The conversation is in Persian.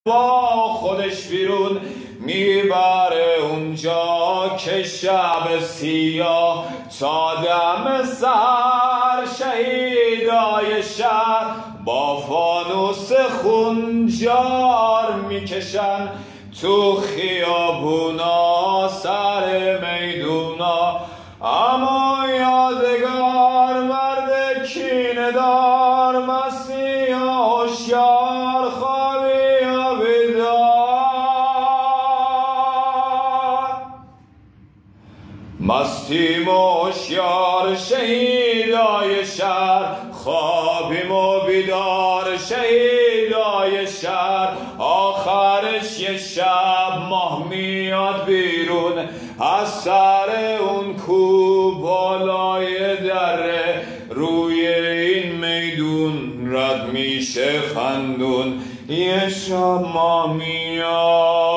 با خودش بیرون میبره اونجا که شب سیاه تا دم سر شهیدای شهر با فانوس خونجار میکشن تو خیابونا سر میدونا. اما یادگار مرد کینه دار مستی و هوشیار خوابی و بیدار مستیم و هوشیار شهیدای شهر خوابیم و بیدار شهیدای شهر. آخرش یه شب ماه میاد بیرون از سر اون کو بالای دره روی این میدون رد میشه خندون. یه شب ماه میاد